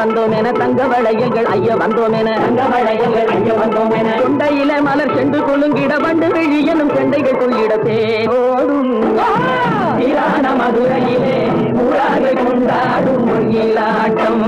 தந்தோம் என தங்க வளையல்கள் ஐய வந்தோம் என தங்க வளையல்கள் ஐய வந்தோம் என கொண்டையில மலர் சென்று கொழுங்கிட வண்டு விழி எனும் செண்டைகள் கொள்ளிட தேரோடும் மதுரையிலே ஊராக கொண்டாடும் மொழியிலாட்டம்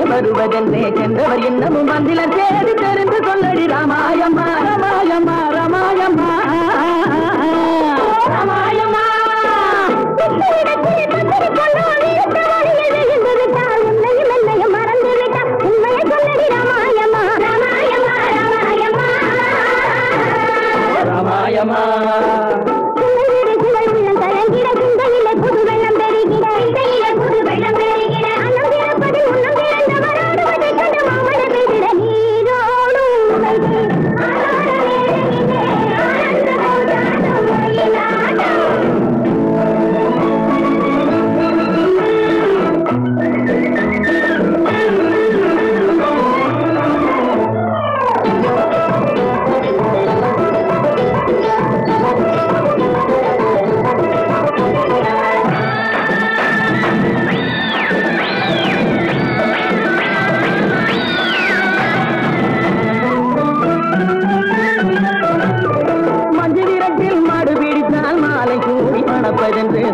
வருவதென்றே சென்றவர் இன்னமும் வந்தில தேடி தெரிந்து சொல்லடி ராமாயம்மா ராமாயம்மா ராமாயம்மா ராமாயம்மா ராமாயம்மா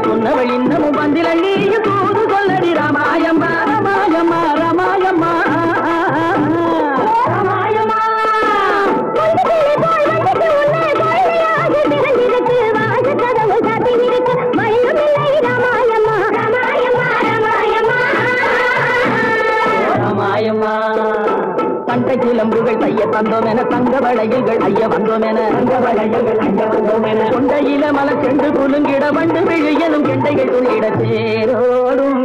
சொன்னவள் இன்னமும் வந்தில நீ தூது சொல்லடி ராமாயம்மா ராமாயம்மா ராமாயம்மா ராமாயம்மா ராமாயம்மா பண்டை கிளம்புகள் தைய தந்தோம் என தங்க வளையல்கள் ஐய வந்தோம் என தங்க வளையல்கள் ஐய வந்தோம் என கொண்டையில மலை சென்று குலுங்கிட வண்டு விழியலும் கெண்டைகள் துணிட தேரோடும்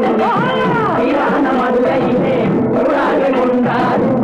மதுரையிலே கொண்டாடும்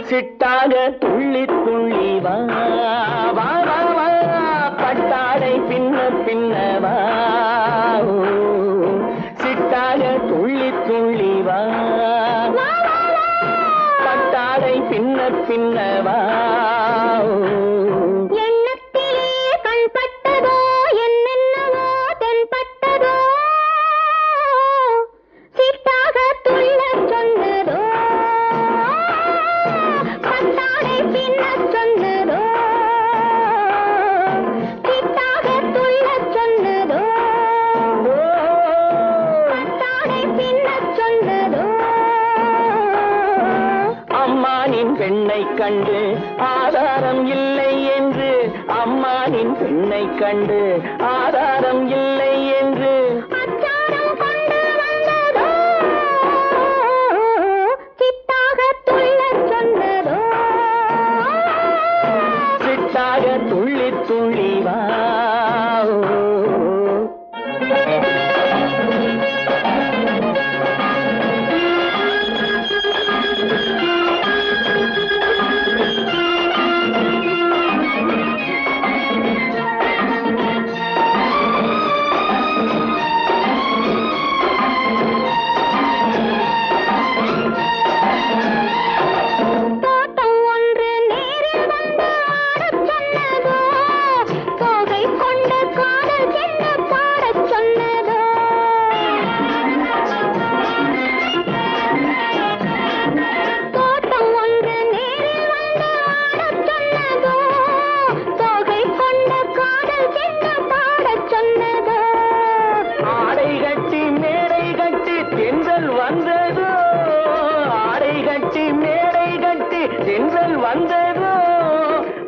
சிட்டாக துள்ளி துள்ளி வா வா வா வா பட்டாடை பின்ன பின்னவா சிட்டாக துள்ளி துள்ளி வா பட்டாடை பின்ன பின்னவா துள்ளி நின் பெண்ணை கண்டு ஆதாரம் இல்லை என்று அம்மானின் பெண்ணை கண்டு ஆதாரம் இல்லை என்று அச்சாரம் கொண்டு வந்ததோ சித்தாக துள்ளச் சொன்னதோ சித்தாக துள்ளி துள்ளி வா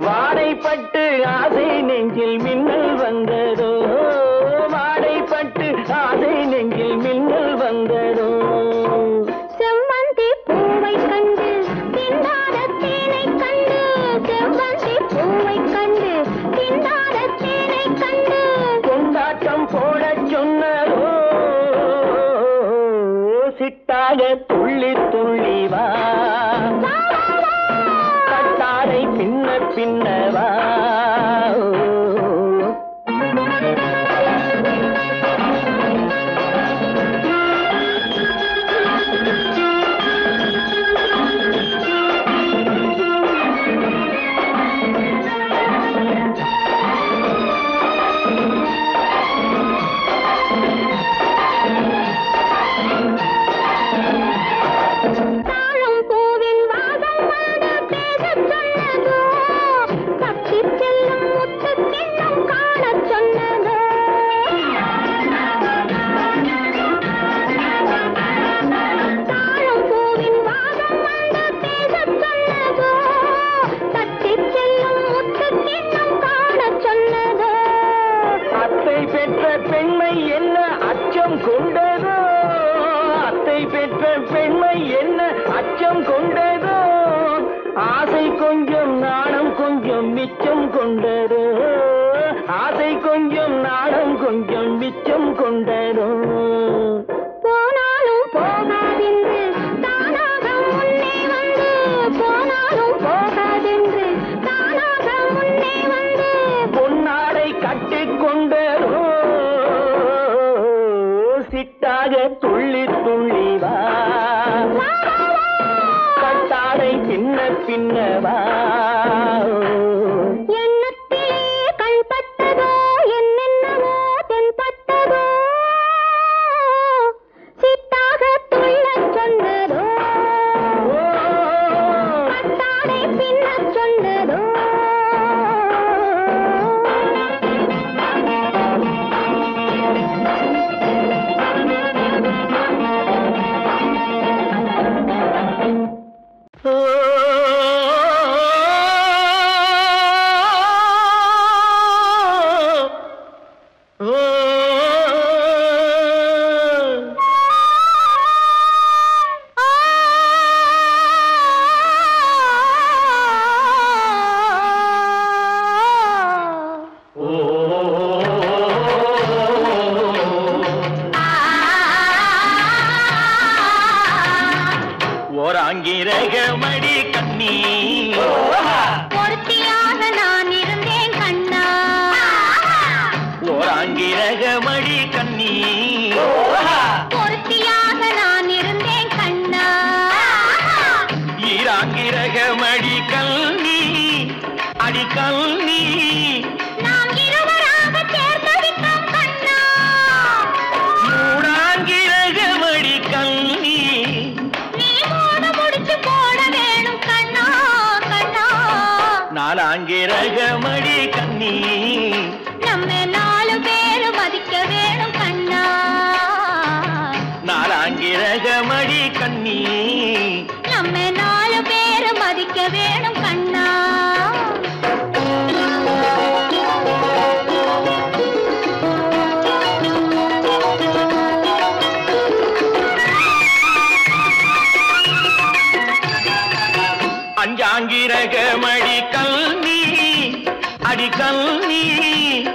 வாடைப்பட்டு ஆசை நெஞ்சில் மின்னல் வந்ததோ வாடைப்பட்டு ஆசை நெஞ்சில் மின்னல் வந்ததோ செவ்வந்தி பூவை கண்டு திண்டாத தேனை கண்டு செவ்வந்தி பூவை கண்டு திண்டாத தேனை கண்டு கொண்டாட்டம் போடச் சொன்னதோ சிட்டாக துள்ளி துள்ளி வா கட்டாரை பின்ன பின்னவா ஆசை கொஞ்சம் நாணம் கொஞ்சம் மிச்சம் கொண்டதோ போனாலும் போகாதென்று தானாக முன்னே வந்து போனாலும் போகாதென்று தானாக முன்னே வந்து பொன்னாடை கட்டிக்கொண்டதோ சிட்டாக துள்ளி துள்ளி வா கட்டாடை பின்ன பின்னவா ஓராங்கிரகமடி கண்ணி பொருத்தியாக நான் இருந்தேன் கண்ணா ஓராங்கிரகமடி கண்ணி பொருத்தியாக நான் இருந்தேன் கண்ணா ஈராங்கிரகமடி கண்ணி அடி கண்ணி நாம் இருவராக சேர்ந்தடித்தோம் கண்ணா மூடாங்கிரகமடி கண்ணி நாலாங்கிரகமடி கண்ணி நம்ம 4 பேரும் மதிக்க வேணும் கண்ணா நாலாங்கிரகமடி கண்ணி நம்ம 4 பேரும் மதிக்க வேணும் கண்ணா. அஞ்சாங்கிரகமடி கல்வி அடி கல்வி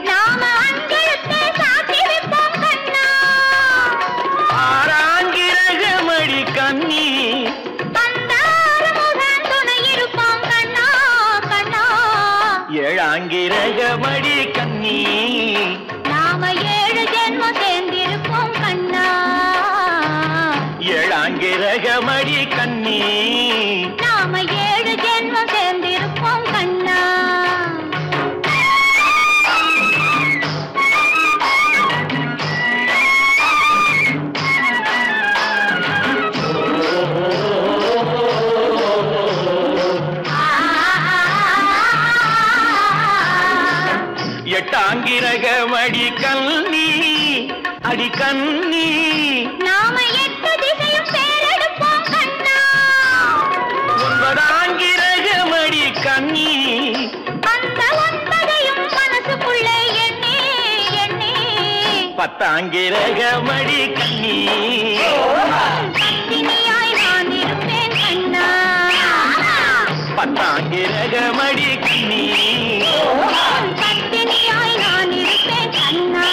நாம அஞ்சலத்தை சாத்தி வைப்போம் கண்ணா. ஆறாங்கிரகமடி கண்ணி அந்த ஆறுமுகன் துணை இருப்போம் கண்ணா கண்ணா. ஏழாங்கிரகமடி கண்ணி நாம 7 ஜென்மம் சேர்ந்திருப்போம் கண்ணா. ஏழாங்கிரகமடி கண்ணி நாம 7 ஜென்மம் சேர்ந்திருப்போம் கண்ணா. எட்டாங்கிரகமடி கண்ணி அடி கண்ணி நாம 8 திசையும் பேரெடுப்போம் கண்ணா. ஒன்பதாங்கிரகமடி கண்ணி அந்த 9ஐயும் மனசுக்குள்ளே எண்ணி எண்ணி பத்தாங்கிரகமடி கண்ணி பத்தினியாய் நான் இருப்பேன் கண்ணா. பத்தாங்கிரகமடி கண்ணி பத்தினியாய் நான் இருப்பேன் கண்ணா.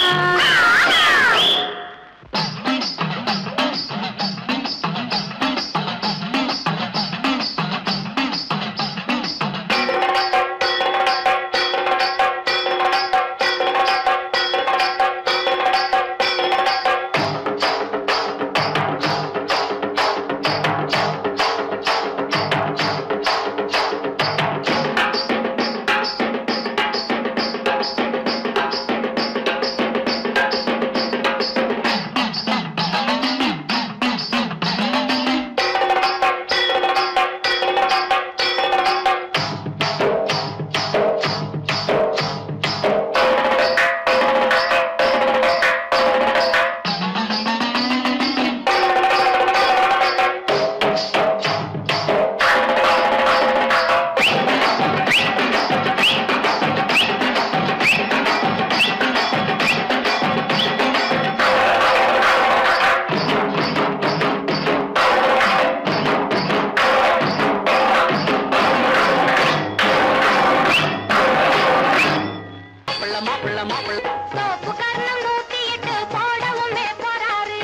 சோப்பு கர்ணம் 108 போடவுமே போறாரு.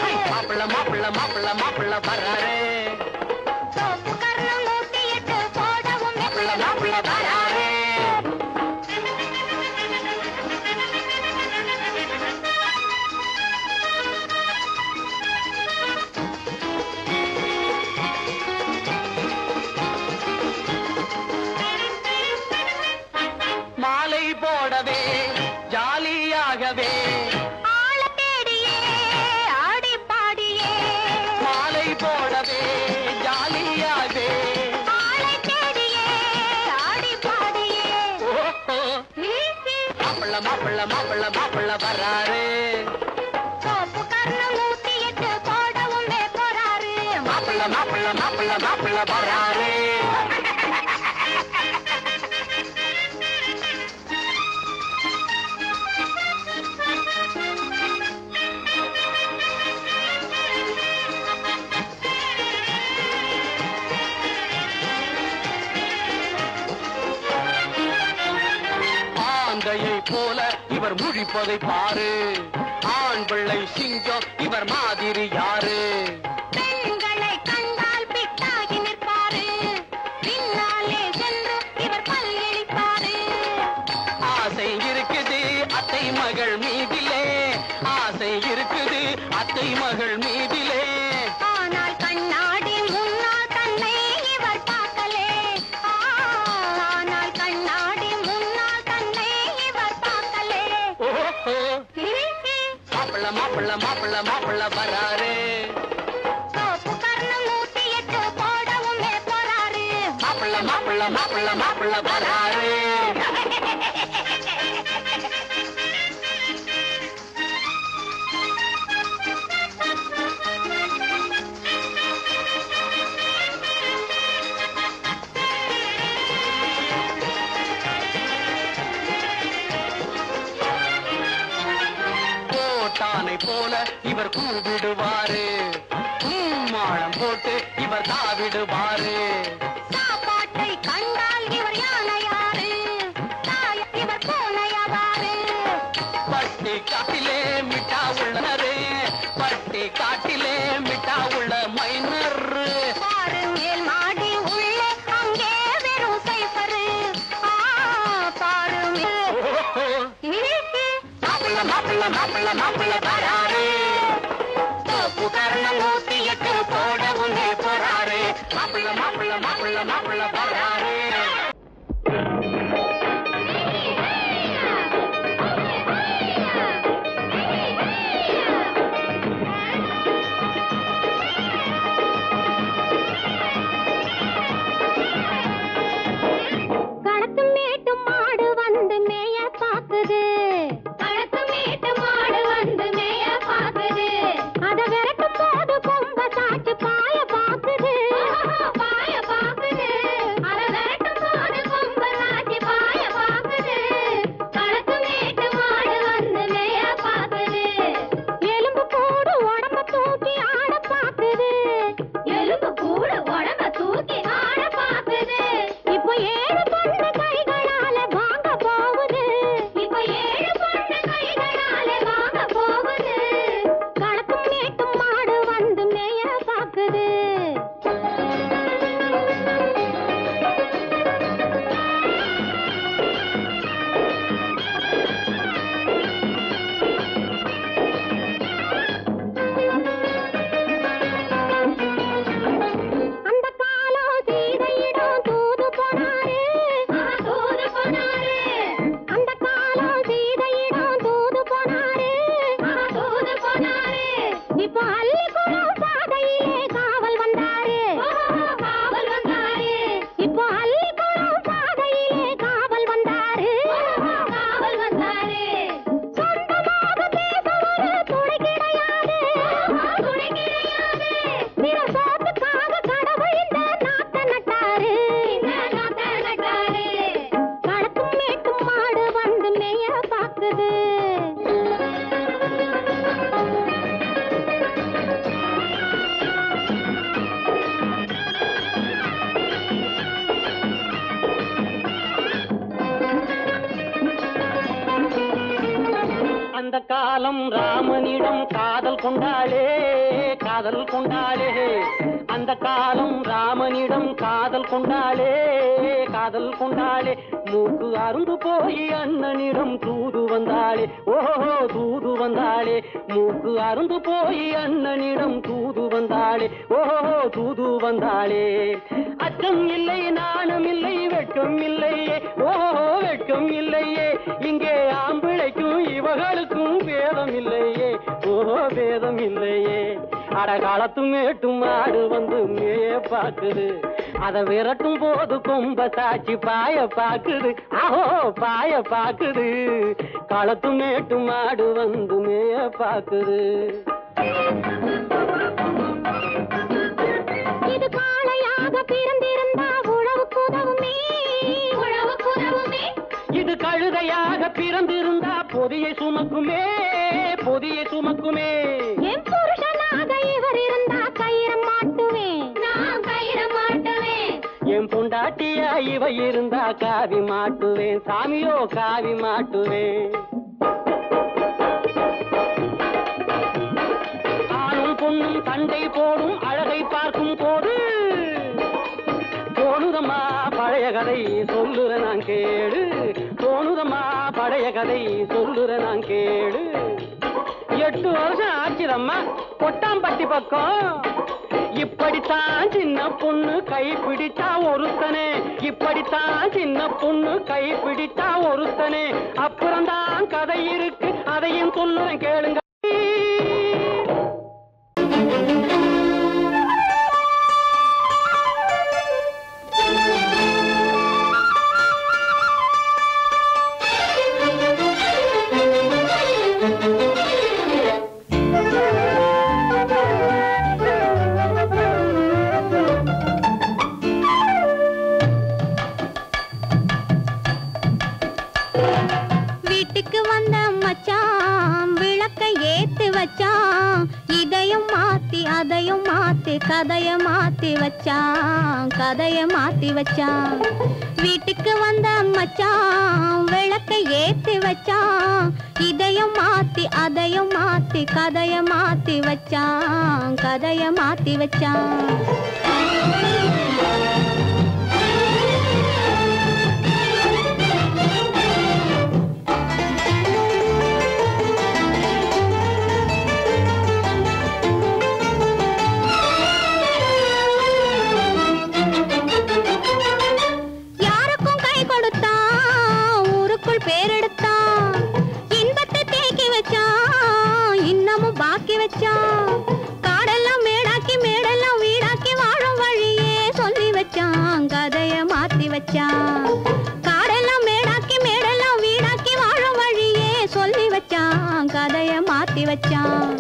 மாப்பிள்ள வர்றாரு. சோப்பு கர்ணம் 108 போடவுமே போறாரு. மாலை போடவே ஜாலியாகவே ஆள தேடியே ஆடி பாடியே மாலை போடவே ஜாலியாகவே ஆளை தேடியே ஆடி பாடியே மாப்பிள்ள வர்றாரு. சோப்பு கர்ணம் 108 போடவுமே போறாரு. மாப்பிள்ள வர்றாரு. ஆந்தையை போல இவர் முழிப்பதை பாரு. ஆண் பிள்ளை சிங்கம் இவர் மாதிரி யாரு? பெண்களை கண்டால் பிட்டாகி நிற்பாரு. பின்னாலே சென்று இவர் பல்லிழிப்பாரு. ஆசை இருக்குது அத்தை மகள் மீதிலே, ஆசை இருக்குது அத்தை மகள் மீதிலே. ஆனால் கண்ணாடி முன்னால் தன்னை இவர் பார்க்கலே. ஆனால் கண்ணாடி முன்னால் தன்னை இவர் பார்க்கலே. ஓஹோ மாப்பிள்ள வராரு. சோப்பு கர்ணம் 108 போடவுமே போறாரு. மாப்பிள்ள வராரு. தாவிடுவாரு. சாப்பாட்டை கண்டால் இவர் யானையாரு, இவர் பூனையாவாரு. பட்டி காட்டிலே மிட்டா உள்ளனரு, பட்டி காட்டிலே மிட்டா உள்ள மைனரு. பாரு மேல் மாடி உள்ளே அங்கே வெறும் சைபரு. பாரு மாப்பிள்ள மாப்பிள்ள மாப்பிள்ள மாப்பிள்ள வராரு. தோப்பு கரணம் 108 போடவுமே போறாரு. மாப்பிள்ள மாப்பிள்ள மாப்பிள்ள மாப்பிள்ள வராரு. களத்து மேட்டு மாடு வந்து மேய பாக்குது, களத்து மேட்டு மாடு வந்து மேய பாக்குது. அத விரட்டும் போது கொம்ப சாச்சு பாய பாக்குது, பாய பாக்குது. அத விரட்டும் போது கொம்ப சாச்சு பாய பாக்குது. களத்து மேட்டு மாடு வந்து மேய பாக்குது. எலும்பு கூடு உடம்ப தூக்கி ஆட பாக்குது, எலும்பு கூடு உடம்ப தூக்கி ஆட பாக்குது. இப்போ 7 பொண்ணு கைகளால வாங்க போகுது, இப்போ 7 பொண்ணு கைகளால வாங்க போகுது. களத்தும் மேட்டும் மாடு வந்து மேய பாக்குது. அந்த காலம் சீதையிடம் தூது போனாரு, தூது போனாரு. அந்த காலம் சீதையிடம் தூது போனாரு, தூது போனாரு. இப்போ அள்ளிக்குளம் பாதையிலே காவல் வந்தாரு, காவல் வந்தாரு. இப்போ அள்ளிக்குளம் பாதையிலே காவல் வந்தாரு, காவல் வந்தாரு. சொந்தமாக பேச ஒரு துணை கிடையாது, துணை கிடையாது. பிற சோத்துக்காக கடவுள் இந்த நாட்டை நட்டாரு, இந்த நாட்டை நட்டாரு. களத்தும் மேட்டும் மாடு வந்து மேய பாக்குது. அந்த காலம் ராமனிடம் காதல் கொண்டாளே, காதல் கொண்டாளே. அந்த காலம் ராமனிடம் காதல் கொண்டாளே, காதல் கொண்டாளே. மூக்கு அருந்து போய் அண்ணனிடம் தூது வந்தாளே, ஓஹோ தூது வந்தாளே. மூக்கு அருந்து போய் அண்ணனிடம் தூது வந்தாளே, ஓஹோ தூது வந்தாளே. அச்சம் இல்லை நாணம் இல்லை வெட்கம் இல்லையே, ஓஹோ வெட்கம் இல்லையே. இங்கே ஆம்பிளைக்கும் இவர்களுக்கும் பேதம் இல்லையே, ஓஹோ பேதம் இல்லையே. அடகாலத்து மேட்டும் மாடு வந்து மேய பாக்குது, அத விரட்டும் போது கொம்ப சாட்சி பாய பாக்குது, ஆஹோ பாய பாக்குது. களத்து மேட்டு மாடு வந்து மேய பாக்குது. இது காளையாக பிறந்திருந்தா உழவுக்கு உதவுமே, உழவுக்கு உதவுமே. இது கழுதையாக பிறந்திருந்தா பொதியை சுமக்குமே, பொதியை சுமக்குமே. என் புருஷனாக இவர் இருந்தா கயிறை மாட்டுவேன், நான் கயிறை மாட்டுவேன். என் பொண்டாட்டியா இவ இருந்தா காவி மாட்டுவேன், சாமியோ காவி மாட்டுவேன். ஆணும் பொண்ணும் சண்டை போடும் அழகை பார்க்கும் போது தோணுதம்மா பழைய கதை சொல்லுற நான் கேளு, தோணுதம்மா பழைய கதை சொல்லுற நான் கேளு. 8 வருஷம் ஆச்சுதம்மா கொட்டாம்பட்டி பக்கம். இப்படித்தான் சின்ன பொண்ணு கை பிடிச்சா ஒருத்தனே, இப்படித்தான் சின்ன பொண்ணு கை பிடிச்சா ஒருத்தனே. அப்புறம்தான் கதை இருக்கு அதையும் சொல்லுறேன் கேளுங்க. வீட்டுக்கு வந்த மச்சான் விளக்கை ஏத்து வச்சான், இதயம் மாத்தி அதையும் மாத்தி கதைய மாத்தி வச்சான் கதைய மாத்தி வச்சான் வீட்டுக்கு வந்த மச்சான் விளக்கை ஏத்தி வச்சான் இதையும் மாத்தி அதையும் மாத்தி கதைய மாத்தி வச்சான் கதைய மாத்தி வச்சான் பேரெடுத்தான் இன்பத்தை தேக்கி வச்சான் இன்னமும் பாக்கி வச்சான் காடெல்லாம் மேடாக்கி மேடெல்லாம் வீடாக்கி வாழும் வழியே சொல்லி வச்சான் கதைய மாத்தி வச்சான் காடெல்லாம் மேடாக்கி மேடெல்லாம் வீடாக்கி வாழும் வழியே சொல்லி வச்சான் கதைய மாத்தி வச்சான்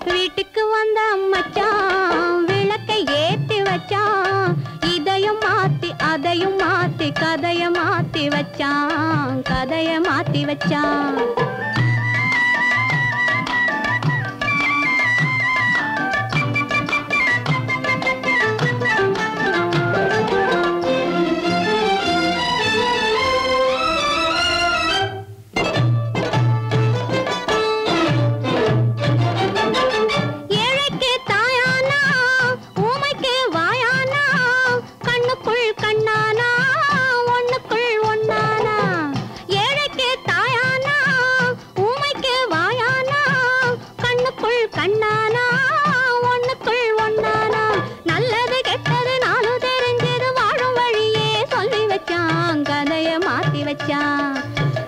வீட்டுக்கு வந்த மச்சான் விளக்கை ஏத்தி வச்சான் இதையும் மாத்தி அதையும் மாத்தி கதைய மாத்தி வச்சான் கதைய மாத்தி வச்சான்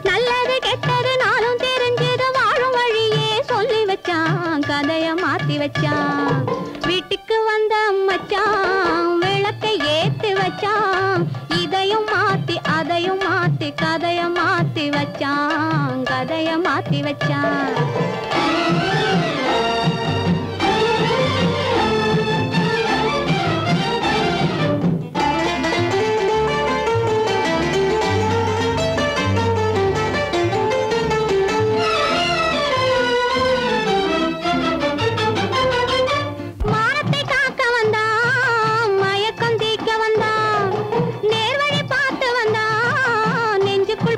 நல்லது கெட்டது நாளும் தெரிஞ்சது வாழும் வழியே சொல்லி வச்சான் கதைய மாத்தி வச்சான் வீட்டுக்கு வந்த மச்சான் விளக்கை ஏத்தி வச்சான் இதையும் மாத்தி அதையும் மாத்தி கதைய மாத்தி வச்சான் கதைய மாத்தி வச்சான்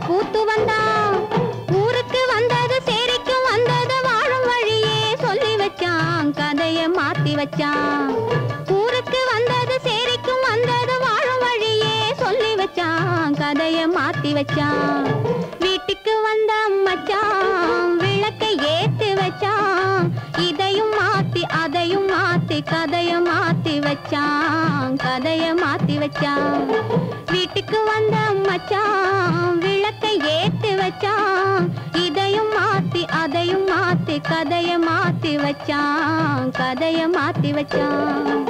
பூத்து வந்தான் ஊருக்கு வந்தது சேரிக்கு வந்தது வாழும் வழியே சொல்லி வச்சான் கதைய மாத்தி வச்சான் ஊருக்கு வந்தது சேரிக்கும் வந்தது வாழும் வழியே சொல்லி வச்சான் கதைய மாத்தி வச்சான் வீட்டுக்கு வந்த மச்சான் விளக்கை ஏத்தி வச்சான் இதையும் மாத்தி அதையும் மாத்தி கதைய மாத்தி வச்சான் கதைய மாத்தி வச்சான் வீட்டுக்கு வந்த மச்சான் விளக்கை ஏத்தி வச்சான் இதையும் மாத்தி அதையும் மாத்தி கதைய மாத்தி வச்சான் கதைய மாத்தி வச்சான்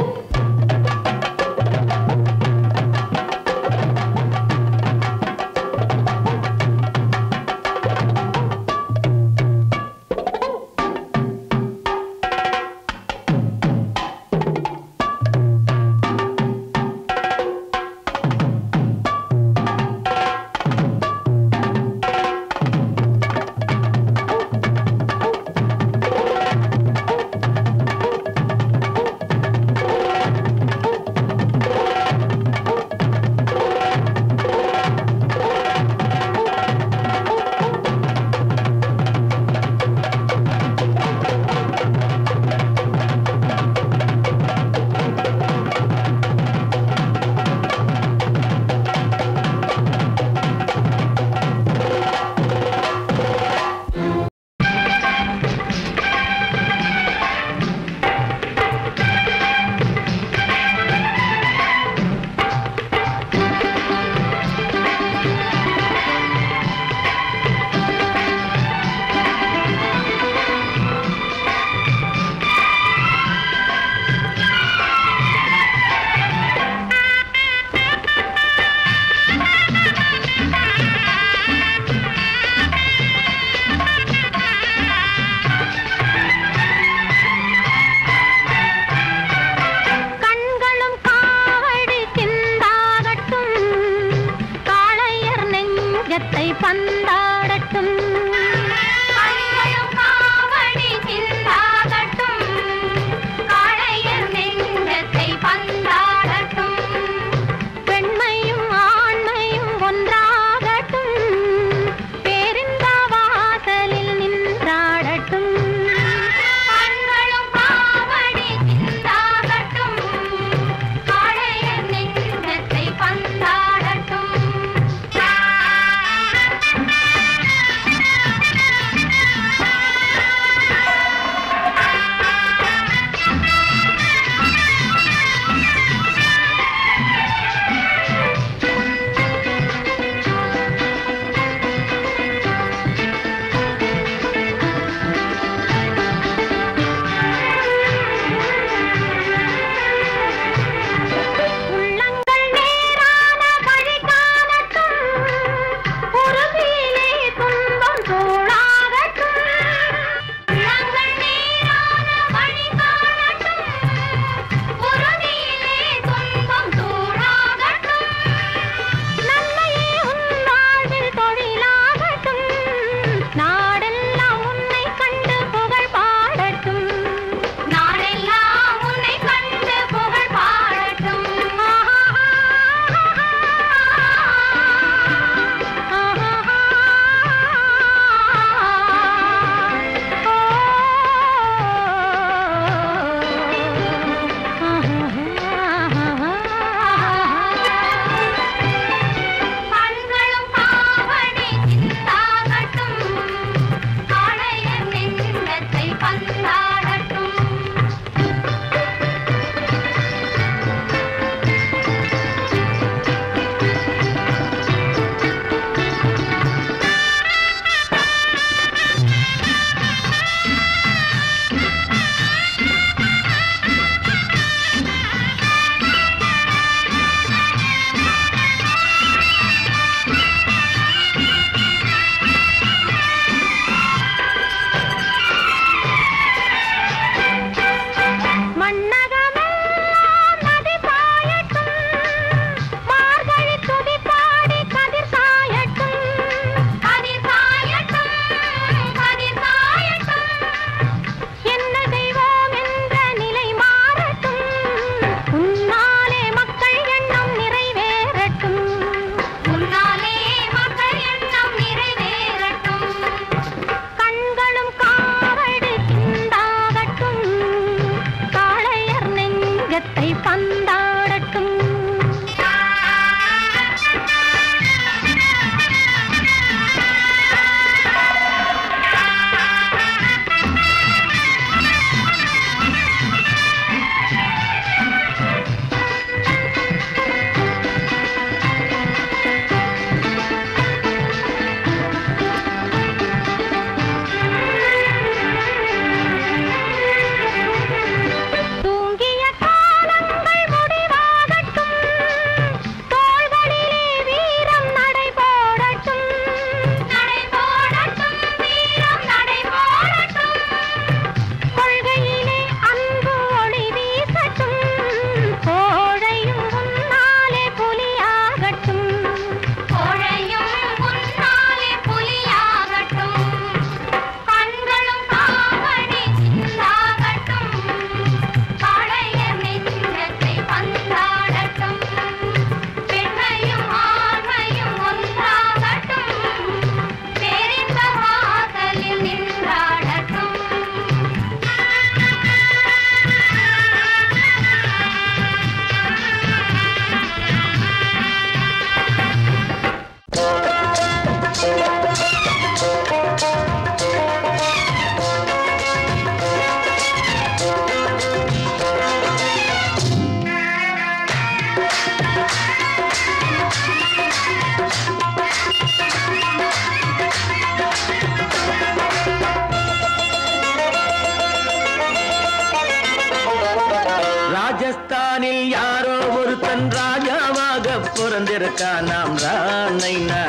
பிறந்திருக்கான் நாம் ராணைனா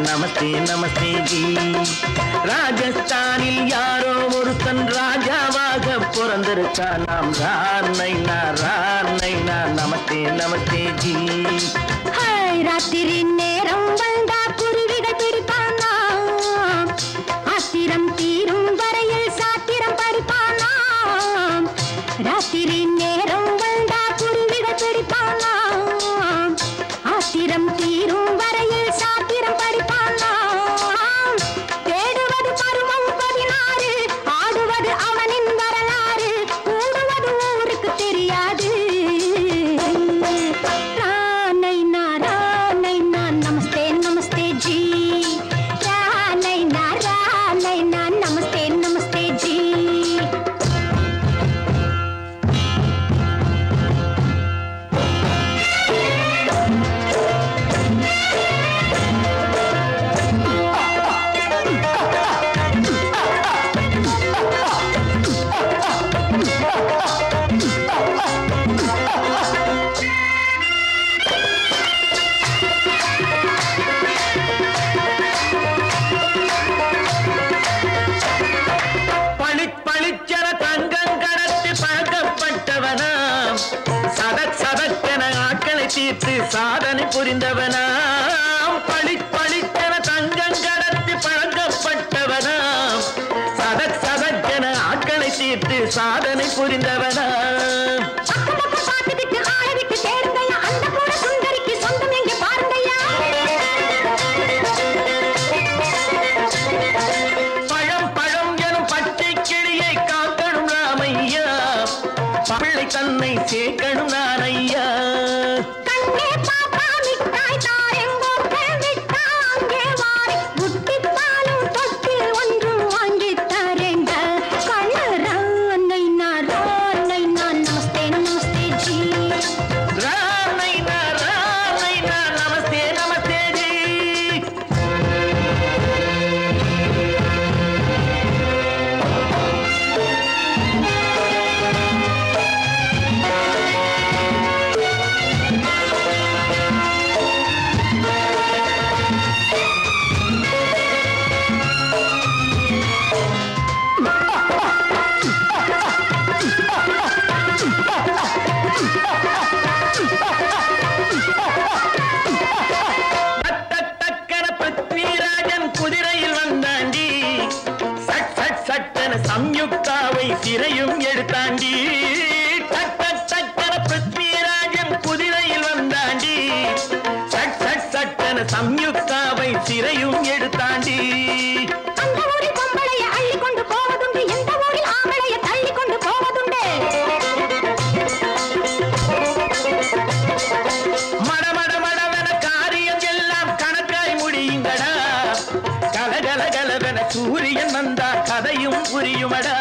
நமஸ்தே நமஸ்தே ஜி. ராஜஸ்தானில் யாரோ ஒருத்தன் ராஜாவாக பிறந்திருக்கான் நாம் ராணைனா நமஸ்தே நமஸ்தே ஜி. ராத்திரி நேரம் வந்தா குருவிகள் பிடிப்பானா, ஆத்திரம் தீரும் வரையில் சாத்திரம் படிப்பானா. ராத்திரி நேரம் வந்தா குருவிகள் பிடிப்பானா, ஆத்திரம் தீரும் வரையில் சாத்திரம் படிப்பானா. தேடுவது பருவம் 16, ஆடுவது அவனின் வரலாறு, கூடுவது ஊருக்கு தெரியாது. நமஸ்தே நமஸ்தே ஜி. நமஸ்தே நமஸ்தே ஜி. பளிச்சென தங்கம் கடத்தி பழக்கப்பட்டவனாம், சதக்கென ஆட்களை தீர்த்து சாதனை புரிந்தவனாம். பளிச்சென தங்கம் கடத்தி பழக்கப்பட்டவனாம், சதக்கென ஆட்களை தீர்த்து சாதனை புரிந்தவனாம். பிள்ளை தன்னை சேர்க்கணும் நான் ஐயா. கண்ணே பாப்பா மிட்டாய் தாயங்கோ விட்டாங்கே வாரி, முட்டிப்பாலும் தொட்டு ஒன்று வாங்கி தரேங்க. கண்ணு ராணைனா நமஸ்தே நமஸ்தே ஜி. ராணைனா நமஸ்தே நமஸ்தே ஜி. சம்யுக்தாவை சிறையும் எடுத்தாண்டி. பிருத்விராஜன் குதிரையில் வந்தாண்டி. சட்டன சம்யுக்தாவை சிறையும் எடுத்தாண்டி. அந்த ஊரில் பொம்பளைய அள்ளி கொண்டு போவதுண்டு, எந்த ஊரில் ஆம்பளைய தள்ளி கொண்டு போவதுண்டு. மடமடவென காரியம் எல்லாம் கணக்காய் முடியுங்கடா. கலகலகலவென சூரியன் வந்தா கதையும் புரியுமடா.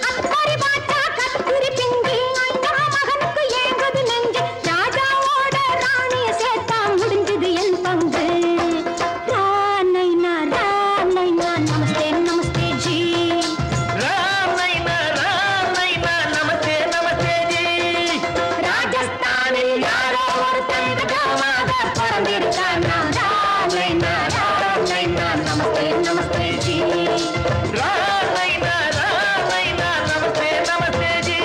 அக்கறை பாட்டா கத்திரி பிஞ்சு, அந்த மகனுக்கு ஏங்குது நெஞ்சு. ராஜாவோட ராணிய சேர்த்தா முடிஞ்சது என் பங்கு. ராணைனா நமஸ்தே நமஸ்தே ஜி. ராணைனா நமஸ்தே நமஸ்தே ஜி. ராஜஸ்தானில் யாரோ ஒருத்தன் ராஜாவாக பிறந்திருக்கான். ராணைனா நமஸ்தே நமஸ்தே ஜி. ராணைனா நமஸ்தே நமஸ்தே ஜி.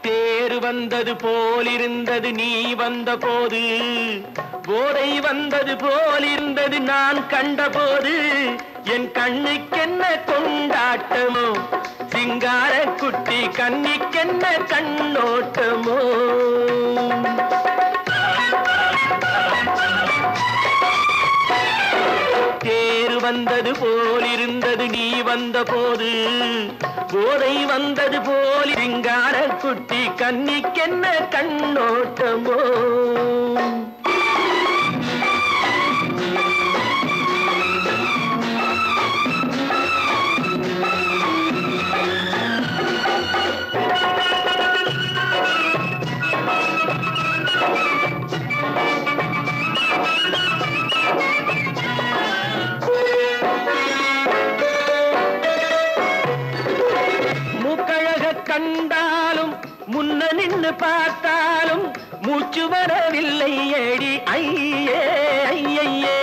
தேர் வந்தது போலிருந்தது நீ வந்த போது, போதை வந்தது போலிருந்தது நான் கண்டபோது. என் கண்ணுக்கென்ன கொண்டாட்டமோ, சிங்கார குட்டி கண்ணிக்கென்ன கண்ணோட்டமோ. தேர் வந்தது போலிருந்தது நீ வந்த போது, போதை வந்தது போல் சிங்கார குட்டி கண்ணிக்கென்ன கண்ணோட்டமோ. பார்த்தாலும் மூச்சு வரவில்லை ஏடி ஐயே ஐயே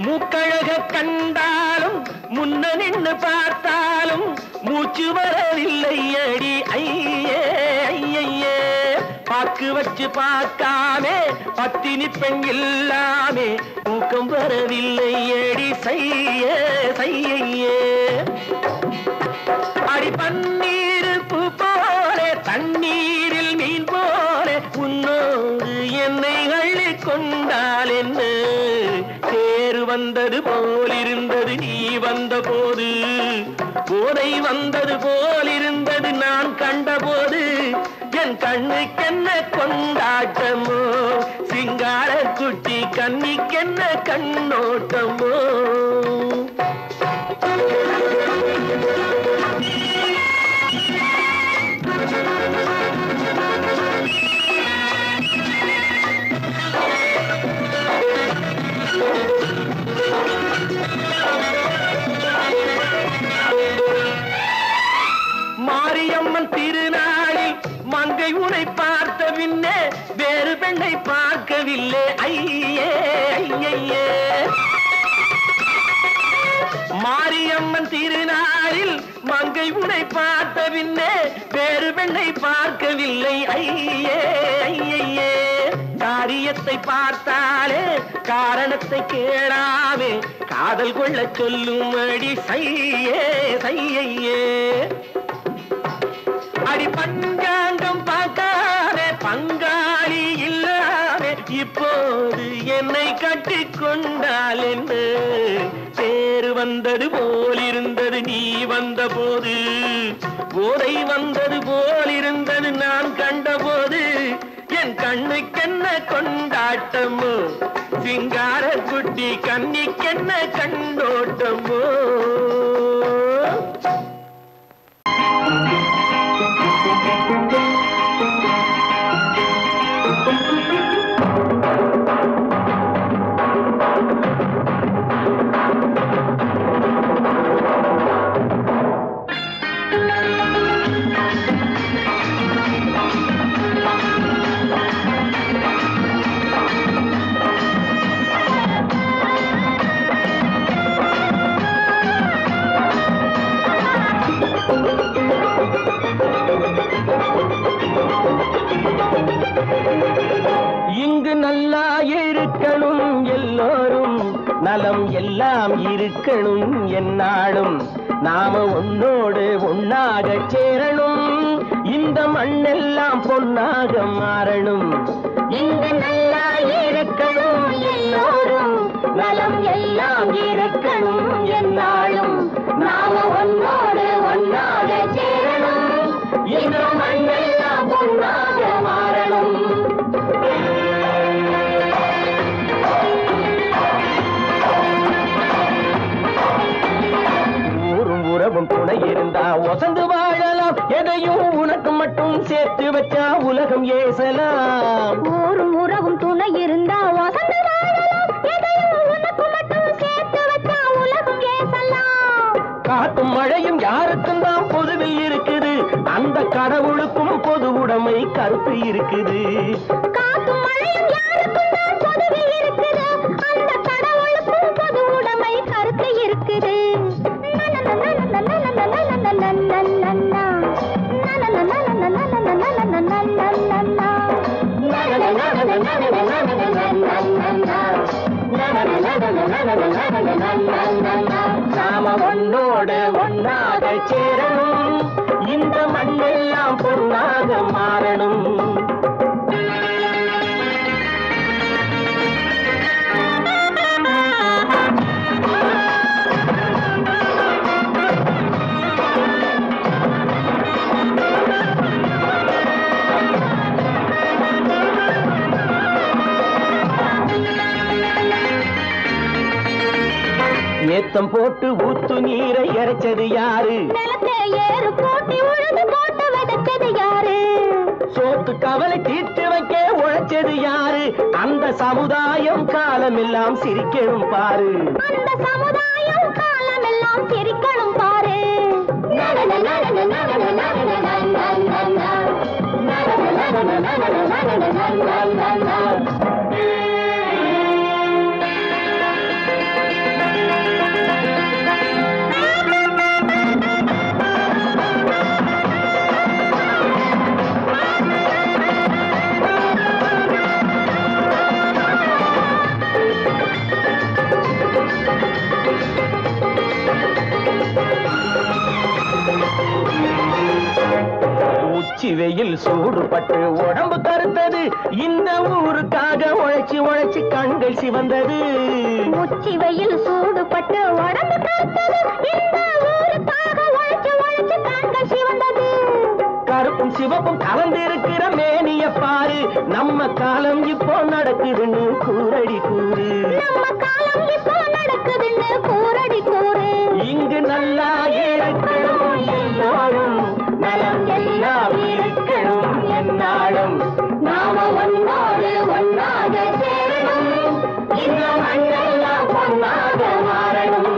மூக்கழக கண்டாலும் முன்ன நின்று பார்த்தாலும் மூச்சு வரவில்லை அடி ஐயே ஐயே பாக்கு வச்சு பார்க்காமே பத்தினி பெண் இல்லாமே தூக்கம் வரவில்லை அடி செய்ய செய்யே அடி பன்னீர் பூ போல தண்ணீரில் மீன் போல உன்னோடு என்னை அள்ளி கொண்டால் என்ன தேர் வந்தது போலிருந்தது நீ வந்த போது போதை வந்தது போலிருந்தது நான் கண்டபோது என் கண்ணுக்கென்ன கொண்டாட்டமோ சிங்கார குட்டி கண்ணிக்கென்ன கண்ணோட்டமோ மாரியம்மன் திருநாளில் மங்கை உனை பார்த்த பின்னே வேறு பெண்ணை பார்க்கவில்லை ஐயே ஐயே மாரியம்மன் திருநாளில் மங்கை உனை பார்த்த பின்னே வேறு பெண்ணை பார்க்கவில்லை ஐயே ஐயே காரியத்தை பார்த்தாலே காரணத்தை கேளாமே காதல் கொள்ள சொல்லும் அடி செய்யே செய்யே அடி பஞ்சாங்கம் பார்க்காதே பங்காளி இல்லாமே இப்போது என்னை கட்டி கொண்டால் என்று தேர் வந்தது போலிருந்தது நீ வந்த போது போதை வந்தது போலிருந்தது நான் கண்டபோது என் கண்ணுக்கென்ன கொண்டாட்டமோ சிங்கார குட்டி கண்ணிக்கென்ன கண்ணோட்டமோ நல்லா இருக்கணும் எல்லோரும் நலம் எல்லாம் இருக்கணும் என்னாலும் நாம உன்னோடு ஒன்னாக சேரணும் இந்த மண்ணெல்லாம் பொன்னாக மாறணும் இங்கு நல்லா இருக்கணும் எல்லோரும் நலம் எல்லாம் இருக்கணும் என்னாலும் நாம உன்னோடு ஒன்னாக சேரணும் இந்த மண்ணெல்லாம் பொன்னாக மாறணும் உறவும் துணை இருந்தா வசந்து வாழலாம் எதையும் உனக்கு மட்டும் சேர்த்து வச்சா உலகம் ஏசலாம் ஊரும் உறவும் துணை இருந்தா வசந்து வாழலாம் எதையும் உனக்கு மட்டும் சேர்த்து வச்சா உலகம் ஏசலாம் காத்தும் மழையும் யாருக்கும் தான் பொதுவில் இருக்குது அந்த கடவுளுக்கும் பொது உடைமை கருத்து இருக்குது காத்தும் மழையும் யாருக்கும் தான் பொதுவில் இருக்குது அந்த கடவுளுக்கும் பொது உடைமை கருத்து இருக்குது நாம ஒன்னோடு ஒன்னாக சேரணும் இந்த மண்ணெல்லாம் பொன்னாக மாறணும் ஏத்தம் போட்டு ஊத்து நீரை இறைச்சது யாரு நிலத்தை ஏறு போட்டி உழுது போட்டு விதைச்சது யாரு சோத்து கவலை தீர்த்து வைக்க உழைச்சது யாரு அந்த சமுதாயம் காலமெல்லாம் சிரிக்கணும் பாரு அந்த சமுதாயம் காலமெல்லாம் சிரிக்கணும் பாரு உச்சி வெயில் சூடுபட்டு உடம்பு கருத்தது இந்த ஊருக்காக உழைச்சி உழைச்சி கண்கள் சிவந்தது உச்சி வெயில் சூடுபட்டு உடம்பு கருத்தது இந்த ஊருக்காக உழைச்சி உழைச்சி கண்கள் சிவந்தது கருப்பும் சிவப்பும் கலந்திருக்கிற மேனிய பாரு நம்ம காலம் இப்போ நடக்குதுன்னு கூரடி கூறு நம்ம காலம் இப்போ நடக்குதுன்னு கூரடி கூறு இங்கு நல்லா இருக்கணும் எல்லாரும் நலம் எல்லாம் இருக்கணும் என்னாலும் நாம ஒன்னோடு ஒன்னாக சேரணும் இந்த மண்ணெல்லாம் பொன்னாக மாறணும்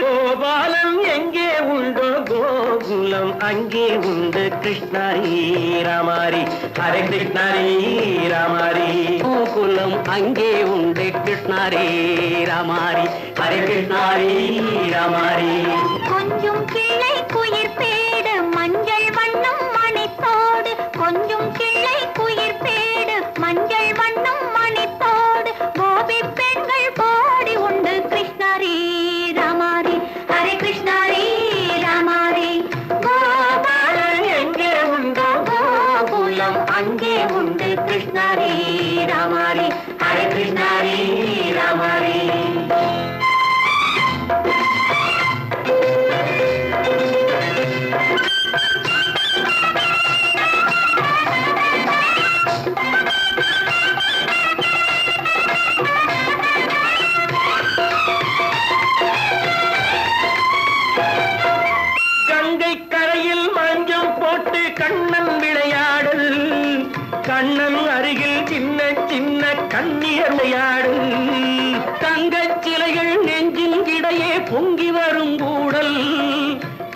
கோபாலம் எங்கே உண்டோ கோகுலம் அங்கே உண்டு கிருஷ்ணாரி ராமாரி ஹரே கிருஷ்ணாரி ராமாரி கோகுலம் அங்கே உண்டு கிருஷ்ணாரி ராமாரி ஹரே கிருஷ்ணாரி ராமாரி கொஞ்சம் கிளை குயிர் பேடு மஞ்சள் வண்ணம் மணித்தோடு கொஞ்சம் கிளை குயிர் பேடு மஞ்சள் வண்ணம் மணித்தோடு கோபி பெண்கள் கோடி உண்டு கிருஷ்ணாரி ராமாரி ஹரே கிருஷ்ணாரி ராமாரி கோபாலம் எங்கே உண்டோ கோகுலம் அங்கே உண்டு கிருஷ்ணாரி ராமாரி ஹரே கிருஷ்ணாரி ராமாரி கங்கை கரையில் மஞ்சம் போட்டு கண்ணன் விளையாடல் கண்ணன் அருகில் சின்ன சின்ன கண்ணீர் விளையாடல் தங்கச் சிலைகள் நெஞ்சின் இடையே பொங்கி வரும் கூடல்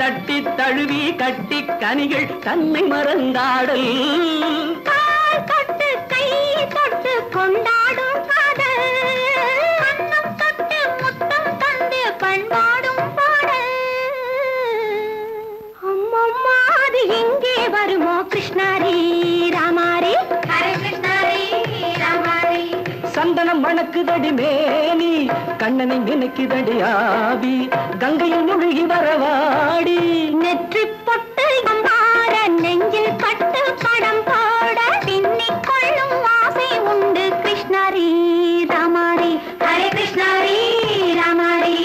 தட்டி தழுவி கட்டி கனிகள் தன்னை மறந்தாடல் தொட்டு கை தொட்டு கொண்டாடும் காதல் கண்ணம் தொட்டு முத்தம் தந்து பண்பாடும் பாடல் அம்மம்மா அது எங்கே வருமோ கிருஷ்ணாரி ராமாரி ஹரே கிருஷ்ணாரி ராமாரி சந்தனம் மணக்குதடி மேனி கண்ணனை நினைக்குதடி ஆவி கங்கையில் முழுகி வரவாடி நெற்றி பொட்டு மாற நெஞ்சில் பட்டு படம் போட பின்னிக் கொள்ளும் ஆசை உண்டு கிருஷ்ணாரி ராமாரி ஹரே கிருஷ்ணாரி ராமாரி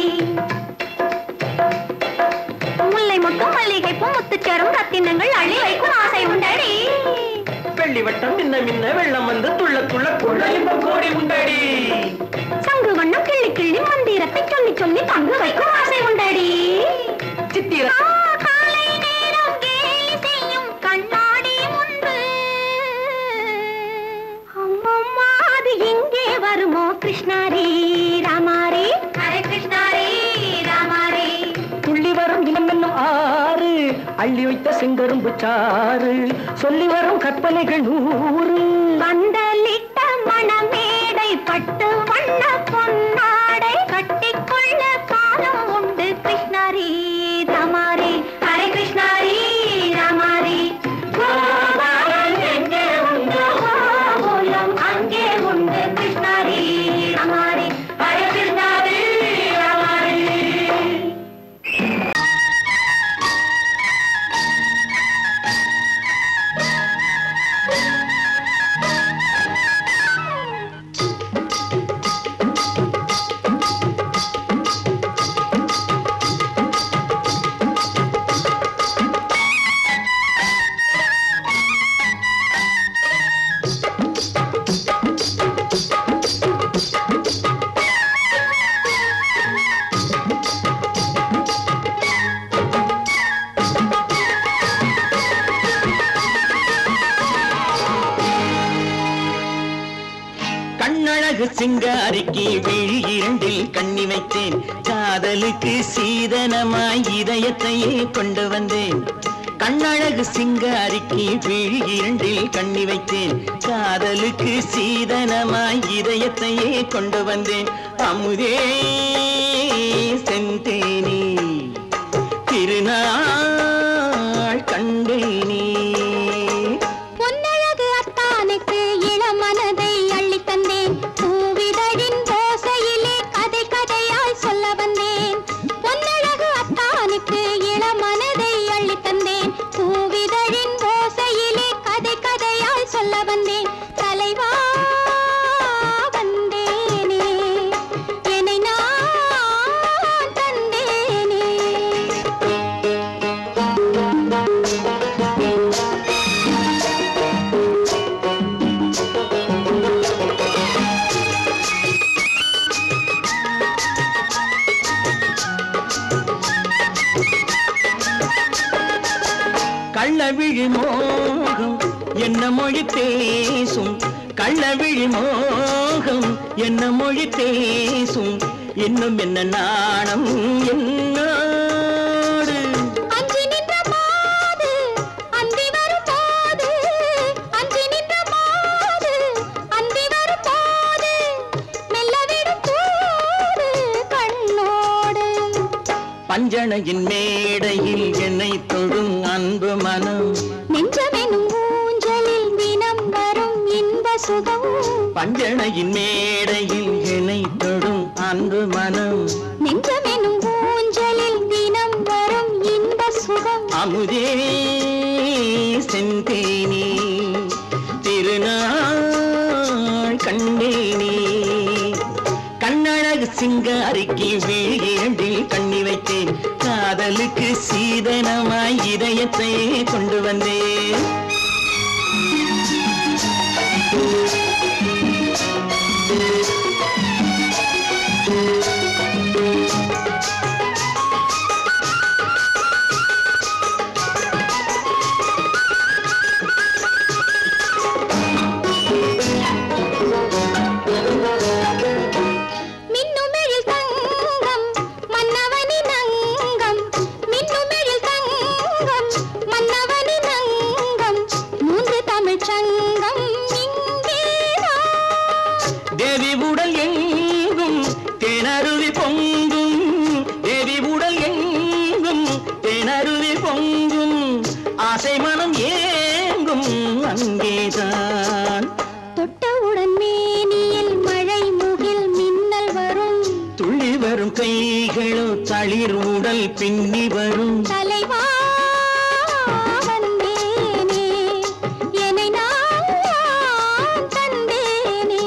முல்லை மொட்டும் மல்லிகை பூ முத்துச்சேரும் ரத்தினங்கள் அள்ளி வைக்கும் ஆசை உண்டடி வெள்ளி வட்டம் மின்ன மின்ன வெள்ளம் வந்து துள்ள துள்ள கொள்ள இன்பம் கோடி உண்டடி சங்கு வண்ணம் கிள்ளி கிள்ளி மந்திரத்தை சொல்லி சொல்லி தங்கு வைக்கும் ஆசை உண்டடி சித்திர காலை நேரம் கேலி செய்யும் கண்ணாடி முன்பு அம்மம்மா அது எங்கே வருமோ கிருஷ்ணாரி ராமாரி ஹரே கிருஷ்ணாரி ராமாரி துள்ளி வரும் இனம் என்னும் ஆறு அள்ளி வைத்த செங்கரும்பு சாறு சொல்லி வரும் கற்பனைகள் 100 பந்தலிட்ட மணமேடை பட்டு வண்ண பொன்னாடை கட்டிக்கொள்ள காலம் உண்டு கிருஷ்ணாரி ராமாரி ஹரே கிருஷ்ணாரி ராமாரி கோபாலம் எங்கே உண்டோ கோகுலம் அங்கே உண்டு கிருஷ்ணாரி ராமாரி ஹரே கிருஷ்ணாரி ராமாரி கண்ணழகு சிங்காரிக்கு விழி 2 கண்ணி வைத்தேன் காதலுக்கு சீதனமாய் இதயத்தையே கொண்டு வந்தேன் கண்ணழகு சிங்காரிக்கு விழி 2 கண்ணி வைத்தேன் காதலுக்கு சீதனமாய் இதயத்தையே கொண்டு வந்தேன் அமுதே செந்தேனே திருநாள் கண்டேனே பொன்னழகு அத்தானுக்கு இளமனதை அள்ளி தந்தேன் பூவிதழின் ஓசையிலே கதை கள்ளவிழி மோகம் என்ன மொழி பேசும் கள்ளவிழி மோகம் என்ன மொழி பேசும் இன்னும் என்ன நாணம் என்னோடு அஞ்சி நின்ற மாது அந்தி வரும் போது அஞ்சி நின்ற மாது அந்தி வரும் போது மெல்ல விடும் போது கண்ணோடு பஞ்சணையின் மேடையில் என்னை தொடும் அன்பு மனம் நெஞ்சமெனும் ஊஞ்சலில் தினம் வரும் இன்ப சுகம் பஞ்சணையின் மேடையில் என்னை தொடும் அன்பு மனம் நெஞ்சமெனும் ஊஞ்சலில் தினம் வரும் இன்ப சுகம் அமுதே செந்தேனே திருநாள் கண்டேனே கண்ணழகு சிங்காரிக்கு விழியண்டில் கண்ணி வைத்தேன் காதலுக்கு சீதனமாய் இதயத்தை கொண்டு வந்தேன் மின்னுமெழில் தங்கம் மன்னவனின் அங்கம் மின்னுமெழில் தங்கம் மன்னவனின் அங்கம் மூன்று தமிழ்ச் சங்கம் இங்கேதான் தேவி உடல் எங்கும் தேனருவி பொங்கும் தேவி உடல் எங்கும் தேனருவி பொங்கும் ஆசை மனம் ஏங்கும் அங்கேதான் தொட்டவுடன் மேனியில் மழை முகில் மின்னல் வரும் துள்ளி வரும் கைகளோ தளிர் உடல் பின்னி வரும் தலைவா வந்தேனே என்னை நான் தந்தேனே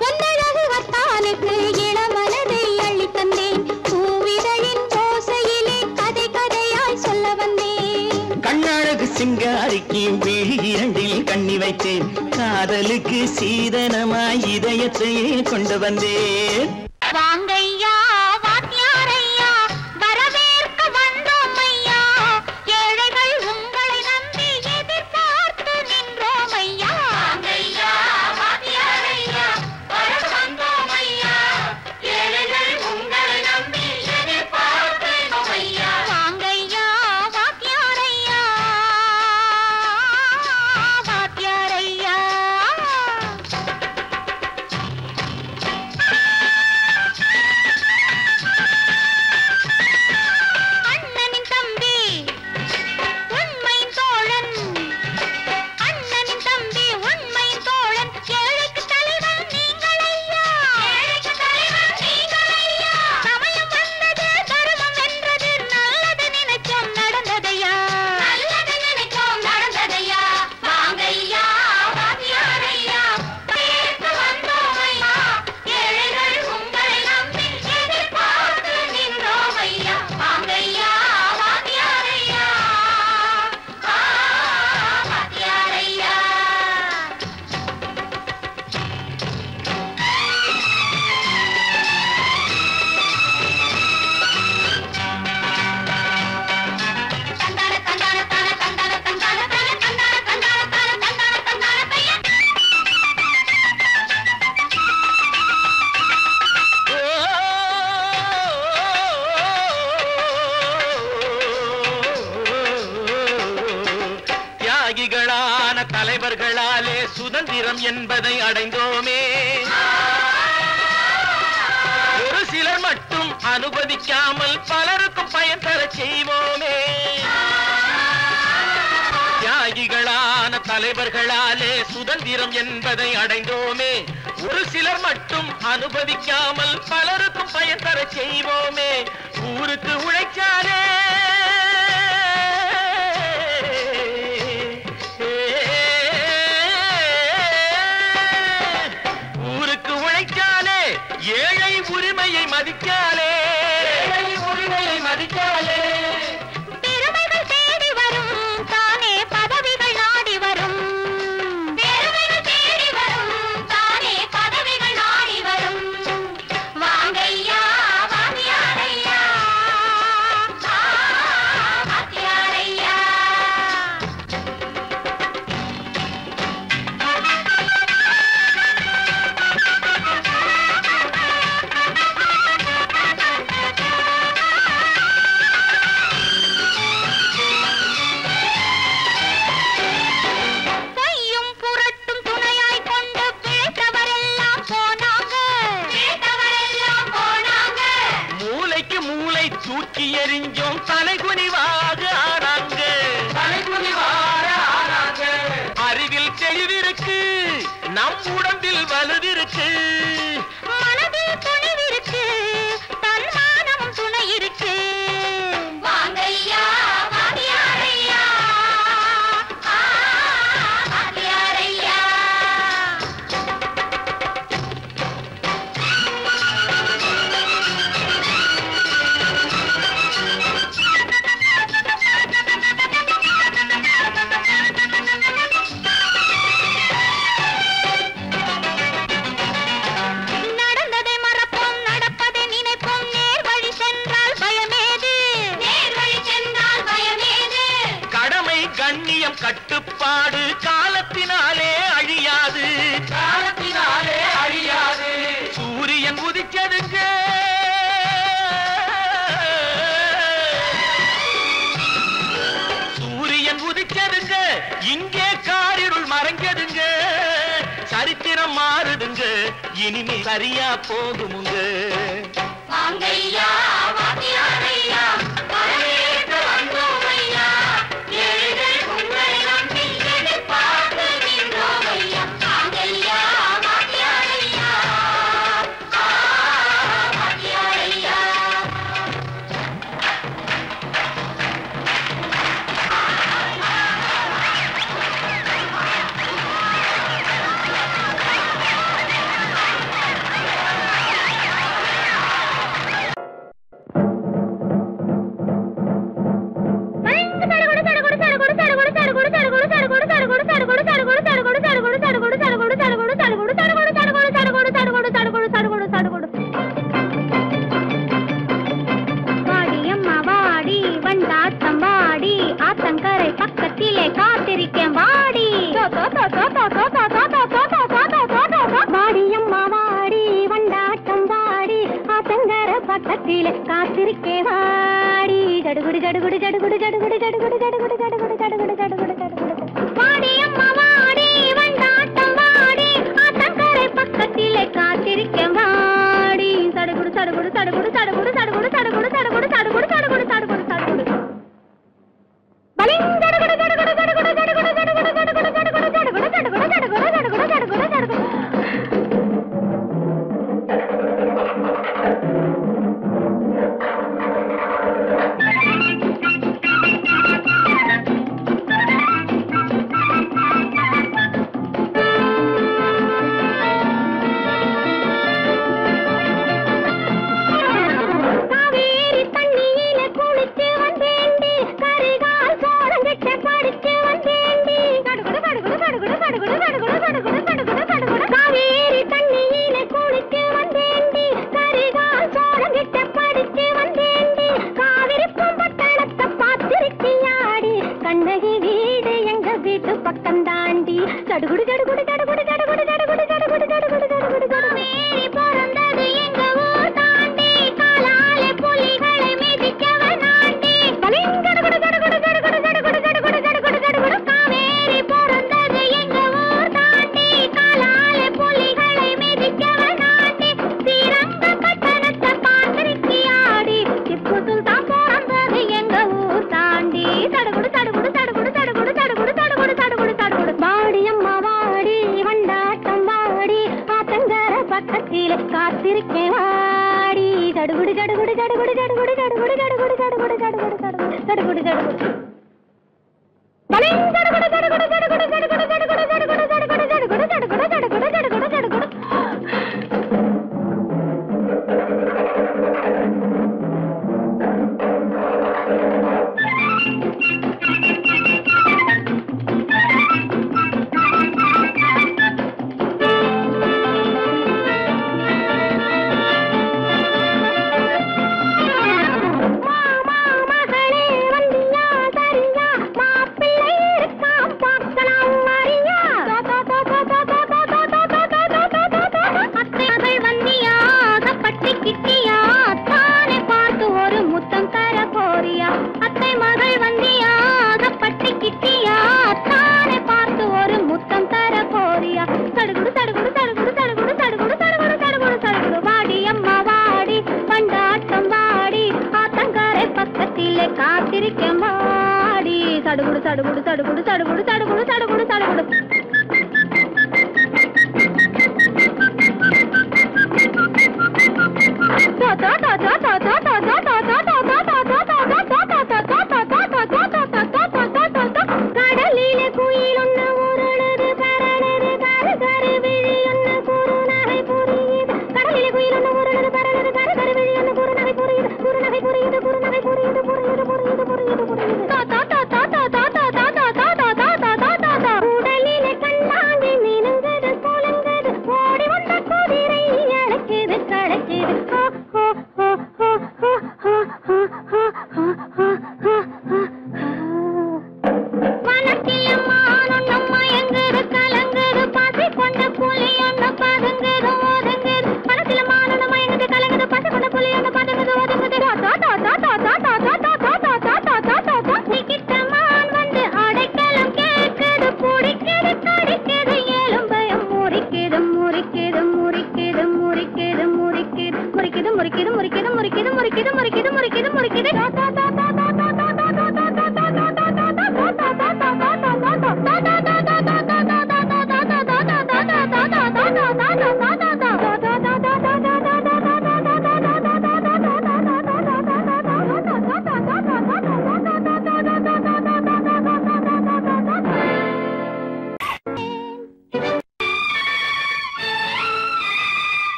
பொன்னழகு வத்தானுக்கு இளமனதை அள்ளித் தந்தேன் பூவிதழின் ஓசையிலே கதை கதையாய் சொல்ல வந்தேன் கண்ணழகு சிங்காரிக்கு விழி இரண்டில் கண்ணி வைத்தேன் காதலுக்கு சீதனமாய் இதயத்தையே கொண்டு வந்தேன் வாங்கையா வாத்தியாரையா வரவேற்க வந்தோம் ஐயா ஏழைகள் உங்களை நம்பி எதிர்பார்த்து நின்றோம் ஐயா வாங்கையா வாத்தியாரையா வர வந்தோம் ஐயா ஏழைகள் உங்களை நம்பி எதிர்பார்த்து நின்றோம் ஐயா வாங்கையா வாத்தியாரையா வாத்தியாரையா அண்ணனின் தம்பி உண்மையின் தோழன் அண்ணனின் தம்பி உண்மையின் தோழன் ஏழைக்கு தலைவன் நீங்கள் ஐயா ஏழைக்கு தலைவன் நீங்கள் ஐயா சமயம் வந்தது தர்மம் வென்றது நல்லது நினைச்சோம் நடந்ததையா நல்லது நினைச்சோம் நடந்ததையா வாங்கையா வாத்தியாரையா கேட்டு வந்தோம் ஐயா ஏழைகள் உங்களை நம்பி எதிர்பார்த்து நின்றோம் ஐயா வாங்கையா வாத்தியாரையா வாத்தியாரையா தந்தான தந்தான தான தந்தான தந்தான தான தந்தான தந்தான தான தந்தான தந்தான பையன் தியாகிகளான தலைவர்களாலே சுதந்திரம் என்பதை அடைந்தோமே ஒரு சிலர் மட்டும் அனுமதிக்காமல் பலருக்கும் பயன் தர செய்வோமே தியாகிகளான தலைவர்களாலே சுதந்திரம் என்பதை அடைந்தோமே ஒரு சிலர் மட்டும் அனுமதிக்காமல் பலருக்கும் பயன் தர செய்வோமே ஊருக்கு உழைச்சாலே ஊருக்கு உழைச்சாலே ஏழை உரிமையை மதிக்காலே உரிமையை மதிக்காலே பெருமைகள் தேடி வரும் தானே பதவிகள் நாடி வரும் பெருமைகள் தேடி வரும் தானே பதவிகள் நாடி வரும் வாங்கையா வாத்தியாரையா வாத்தியாரையா உடம்பில் வலுவிருக்கு மனதில் துணிவிருக்கு தன்மானம் துணை இருக்கு வாங்கையா வாங்கியாரையா வாங்கியாரையா நடந்ததை மறப்போம் நடப்பதை நினைப்போம் நேர் வழி சென்றால் பயமேது நேர் வழி சென்றால் பயமேது கடமை கண்ணியம் கட்டுப்பாடு காலத்தினாலே அழியாது காலத்தினாலே அழியாது சூரியன் உதிச்சதுங்க சூரியன் உதிச்சதுங்க இங்கே காரிருள் மறைஞ்சதுங்க சரித்திரம் மாறுதுங்க இனிமே சரியா போகுமுங்க வாங்கையா வாங்கியாரையா வரவேற்க வந்தோமையா ஏழைகள் உங்களை நம்பி எதிர்பார்த்து நின்றோமையா வாங்கையா வாங்கியாரையா வாங்கியாரையா பக்கத்திலே காத்திருக்கேன் வாடி வாடியம்மா வாடி வண்டாட்டம் வாடி ஆத்தங்கர பக்கத்திலே காத்திருக்கே வாடி ஜடுகுடு ஜடுகுடு ஜடுகுடு ஜடுகுடு ஜடுகுடு ஜடுகுடு ஜடுகுடு ஜடுகுடு ஜடுகுடு ஜடுகுடு வாடியம்மா வாடி வண்டாட்டம் வாடி ஆத்தங்கர பக்கத்திலே காத்திருக்கே வாடி சடுகுடு சடுகுடு சடுகுடு சடுகுடு சடுகுடு சடுகுடு சடுகுடு சடுகுடு சடுகுடு சடுகுடு சடுகுடு சடுகுடு சடுகுடு சடுகுடு சடுகுடு சடுகுடு சடுகுடு சடுகுடு சடுகுடு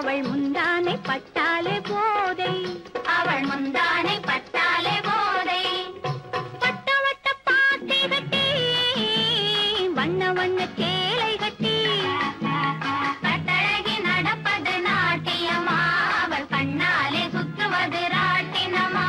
அவள் முந்தானை பட்டாலே போதை, அவள் முந்தானை பட்டாலே போதை. வட்ட வட்ட பாத்தி கட்டி வண்ண வண்ண சேலை கட்டி கட்டழகி நடப்பது நாட்டியமா, அவள் கண்ணாலே சுற்றுவது ராட்டினமா.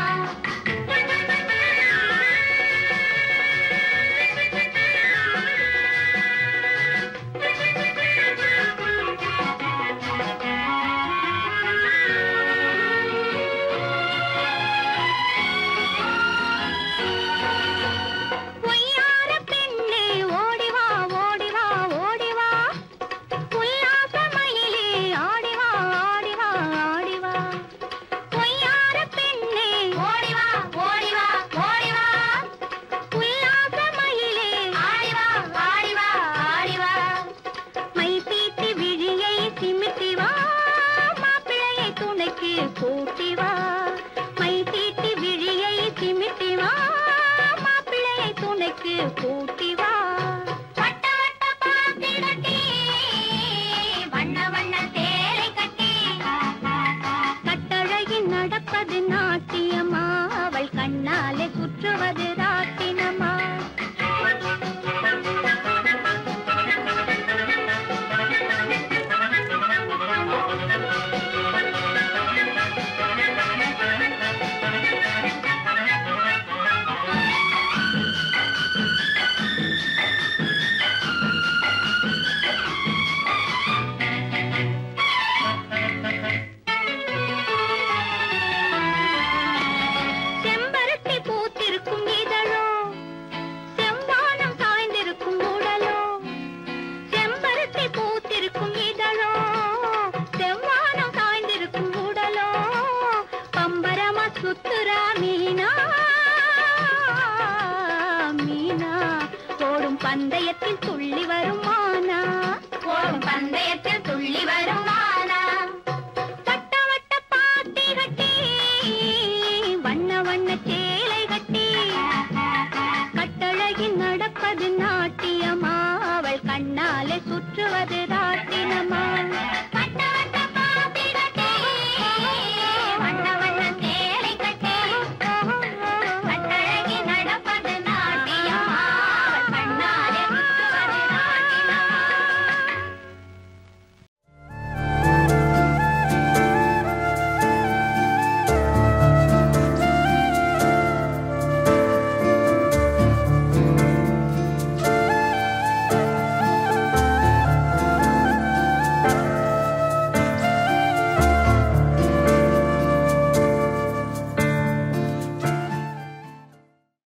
சுத்துரா மீனா